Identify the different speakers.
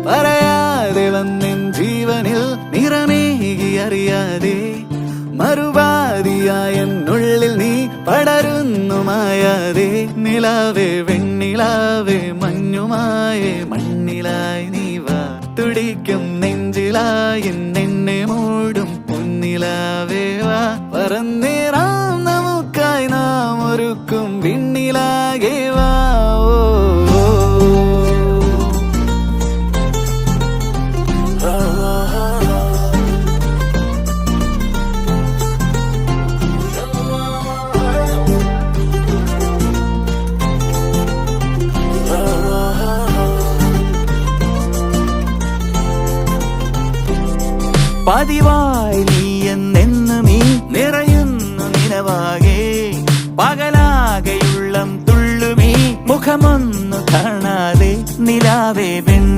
Speaker 1: പറയാതെ വന്നെൻ ജീവനിൽ നിറമേകി അറിയാതെ മറുപാതിയായ എന്നുള്ളിൽ നീ പടരുന്നു മായാതെ നിലാവേ വെണ്ണിലാവേ മഞ്ഞുമായേ മണ്ണിലായി നീ വാ തുടിക്കും നെഞ്ചിലായി എന്നെ മൂടും പൊന്നിലാവേ വാ പറന്നേറാം നമുക്കായി നാം ഒരുക്കും വിണ്ണിലാകെ വാ പതിവായി നീ എന്നെന്നും നീ നിറയുന്നു നിലവാകെ പകലാകെയുള്ളം തുള്ളുമീ മുഖമൊന്നു കാണാതെ നിലാവേ വെണ്ണി